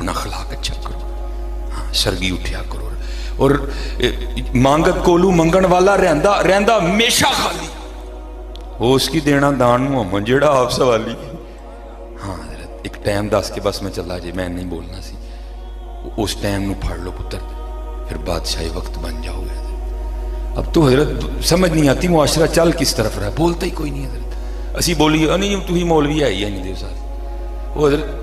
اپنا اخلاق اچھا کرو, ہاں سرگی اٹھیا کرو, اور مانگت کولو منگن والا رہندا ہمیشہ خالی, وہ اس کی دینا دان محمد جیڑا آپ سوالی. ہاں حضرت ایک ٹائم دس کے بس میں چلا جی, میں نہیں بولنا سی, اس ٹائم نو پھڑ لو پتر, پھر بادشاہی وقت بن جاؤ گے. اب تو حضرت سمجھ نہیں آتی معاشرہ چل کس طرف رہا, بولتا ہی کوئی نہیں حضرت. اسی بولی نہیں تو ہی مولوی ہے ہی نہیں دے سارے, وہ حضرت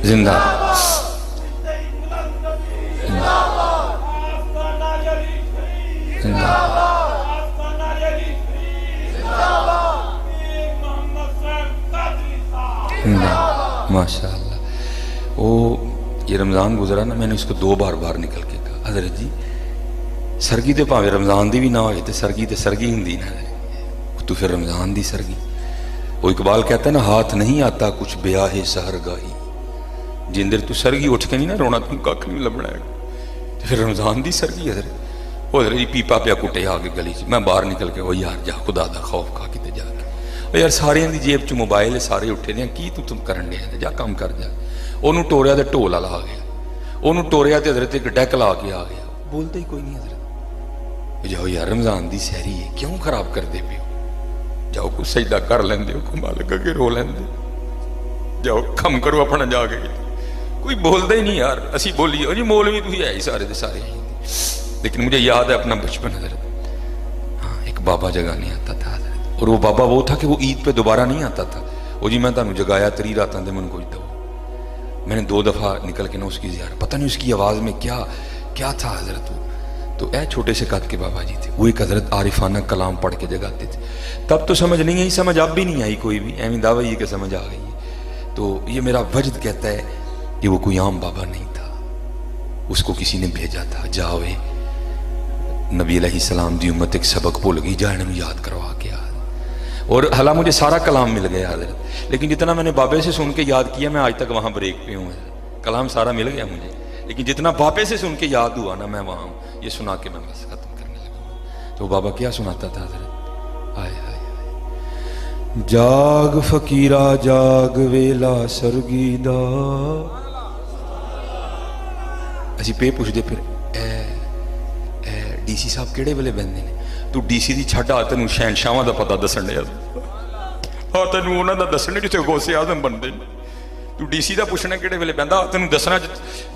زندہ ماشاء اللہ. وہ یہ رمضان گزرا نا, میں نے اس کو 2 بار نکل کے کہا, حضرت جی سرگی تو پاوے رمضان دی بھی نہ ہوئے, تو سرگی تے سرگی ہندی نہ, تو پھر رمضان دی سرگی. وہ اقبال کہتا ہے نا, ہاتھ نہیں آتا کچھ بیاہ سحر گاہی, جن دیر تو سرگی اٹھ کے نہیں نا رونا, تم کھ نہیں لبنا ہے. پھر رمضان دی سرگی حضرت, وہ حضرت جی پیپا پیا کٹے آ کے گلی, میں باہر نکل کے, وہ یار جا خدا دا خوف کھا کے جا کے, وہ یار سارے دی جیب چ موبائل ہے, سارے اٹھے دیا, کی تم کرن دیا, جا کام کر جا. انہوں ٹوریا تو ڈھول والا آ گیا, انہوں ٹوریا تو حضرت ایک ڈیک لا کے آ گیا, بولتا ہی کوئی نہیں حضرت. جاؤ یار رمضان دی سحری ہے, کیوں خراب کر دے پیو, جاؤ کچھ سجدہ کر لیندے ہو, کما لگا کے رو لیندے, جاؤ کم کرو اپنا جا کے. کوئی بولتا ہی نہیں یار, اسی بولی جی مولوی تو ہی ہے ہی سارے دے سارے. لیکن مجھے یاد ہے اپنا بچپن حضرت, ہاں ایک بابا جگانے آتا تھا حضرت, اور وہ بابا وہ تھا کہ وہ عید پہ دوبارہ نہیں آتا تھا. وہ جی میں تانوں جگایا 3 راتاں دے من کوئی دو, میں نے 2 دفعہ نکل کے نا اس کی زیارت, پتہ نہیں اس کی آواز میں کیا تھا حضرت. وہ تو اے چھوٹے سے قد کے بابا جی تھے, وہ ایک حضرت عارفانہ کلام پڑھ کے جگاتے تھے. تب تو سمجھ نہیں آئی, سمجھ اب بھی نہیں آئی کوئی بھی, ایویں دعویٰ یہ کہ سمجھ آ گئی ہے. تو یہ میرا وجد کہتا ہے کہ وہ کوئی عام بابا نہیں تھا, اس کو کسی نے بھیجا تھا, جاوے نبی علیہ السلام دی امت ایک سبق بھول گئی, جا انہوں یاد کروا کے آ. اور حالانکہ مجھے سارا کلام مل گیا حضرت, لیکن جتنا میں نے بابے سے سن کے یاد کیا, میں آج تک وہاں بریک پہ ہوں. کلام سارا مل گیا مجھے, لیکن جتنا بابے سے سن کے یاد ہوا نا, میں وہاں یہ سنا کے میں بس ختم کرنے لگا. تو بابا کیا سناتا تھا حضرت, آئے آئے آئے, جاگ فقیرہ جاگ ویلا سرگی دا. اسی پہ پوچھ دے پھر اے ڈی سی صاحب کیڑے ویلے بہندے نے, تو ڈی سی دی چھڈ آ تینوں شہنشاہاں دا پتہ دسن دے, آ تینوں انہاں دا دسنے جتھے غوث اعظم بندے نے, تو ڈی سی دا پوچھنا کیڑے ویلے بہندا, تینوں دسنا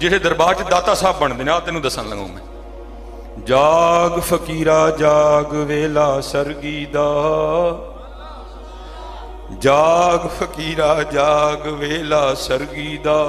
جہے دربار چ داتا صاحب بندے نے, آ تینوں دسن لگا میں. جاگ فقیرہ جاگ ویلا سرگی دا, جاگ فقیرہ جاگ ویلا سرگی دا,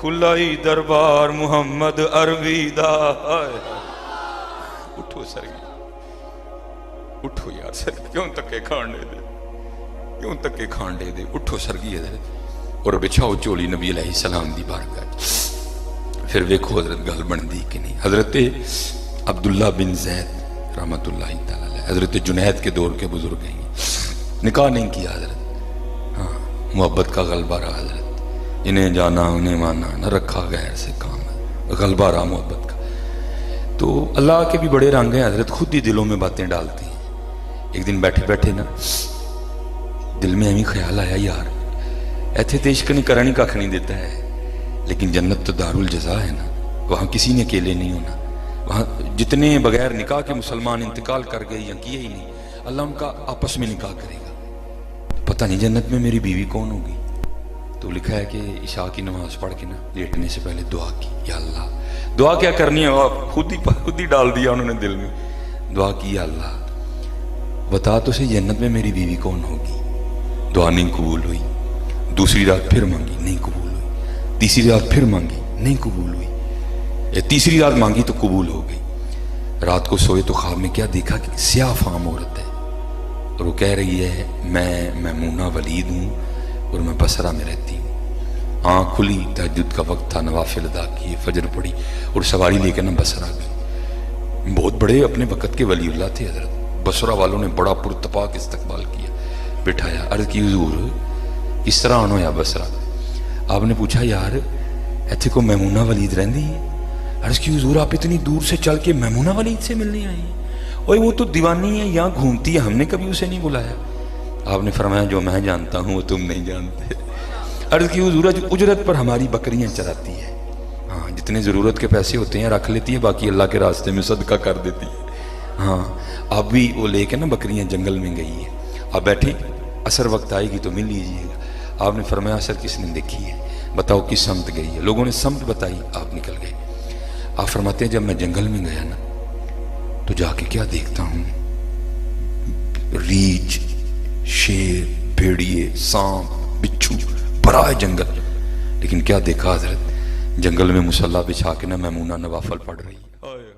کھلائی دربار محمد عربی دا. اٹھو سرگی, اٹھو یار سرگی, کیوں تکے کھانڈے دے, کیوں تکے کھانڈے دے, اٹھو سرگی حضرت, اور بچھاؤ چولی نبی علیہ السلام دی بارگاہ. پھر ویکھو حضرت گل بندی کہ نہیں. حضرت عبداللہ بن زید رحمت اللہ تعالی علیہ, حضرت جنید کے دور کے بزرگ ہیں, نکاح نہیں کیا حضرت, ہاں محبت کا غلبہ رہا حضرت, انہیں جانا انہیں مانا, نہ رکھا غیر سے کام, غلبہ رہا محبت کا. تو اللہ کے بھی بڑے رنگ ہیں حضرت, خود ہی دلوں میں باتیں ڈالتی ہیں. ایک دن بیٹھے بیٹھے نا دل میں ایویں خیال آیا, یار ایتھے تے عشق نہیں کرنی کھ نہیں دیتا ہے, لیکن جنت تو دار الجزا ہے نا, وہاں کسی نے اکیلے نہیں ہونا. وہاں جتنے بغیر نکاح کے مسلمان انتقال کر گئے یا کیے ہی نہیں, اللہ ان کا آپس میں نکاح کرے گا. پتہ نہیں جنت میں میری بیوی کون ہوگی. تو لکھا ہے کہ عشاء کی نماز پڑھ کے نا لیٹنے سے پہلے دعا کی, یا اللہ, دعا کیا کرنی ہے خود ہی ڈال دیا انہوں نے دل میں. دعا کی, یا اللہ بتا تو سے جنت میں میری بیوی کون ہوگی. دعا نہیں قبول ہوئی. دوسری رات پھر مانگی, نہیں قبول ہوئی. تیسری رات پھر مانگی, نہیں قبول ہوئی. تیسری رات مانگی تو قبول ہو گئی. رات کو سوئے تو خواب میں کیا دیکھا کہ سیاہ فام عورت ہے اور وہ کہہ رہی ہے میں میمونہ ولید ہوں اور میں بصرہ میں رہتی ہوں. آنکھ کھلی، تہجد کا وقت تھا، نوافل ادا کیے، فجر پڑھی اور سواری لے کے بصرہ گئی. بہت بڑے اپنے وقت کے ولی اللہ تھے حضرت. بصرہ والوں نے بڑا پرتپاک استقبال کیا، بٹھایا، عرض کی حضور کس طرح آنا ہوا بصرہ؟ آپ نے پوچھا یار ایتھے کو میمونہ ولید رہندی ہے؟ عرض کی حضور آپ اتنی دور سے چل کے میمونہ ولید سے ملنے آئی ہیں؟ اوے وہ تو دیوانی ہے، یہاں گھومتی ہے، ہم نے کبھی اسے نہیں بلایا. آپ نے فرمایا جو میں جانتا ہوں وہ تم نہیں جانتے. عرض کی حضور اجرت پر ہماری بکریاں چراتی ہے. ہاں جتنے ضرورت کے پیسے ہوتے ہیں رکھ لیتی ہے، باقی اللہ کے راستے میں صدقہ کر دیتی ہے. ہاں اب بھی وہ لے کے بکریاں جنگل میں گئی ہے. اب بیٹھی، عصر وقت آئے گی تو مل لیجیے گا. آپ نے فرمایا عصر کس نے دیکھی ہے؟ بتاؤ کس سمت گئی ہے؟ لوگوں نے سمت بتائی، آپ نکل گئے. آپ فرماتے ہیں جب میں جنگل میں گیا نا تو جا کے کیا دیکھتا ہوں، ریچھ، شیر، بھیڑیے، سانپ، بچھو، بڑا ہے جنگل. لیکن کیا دیکھا حضرت؟ جنگل میں مصلی بچھا کے میمونہ نوافل پڑھ رہی ہے.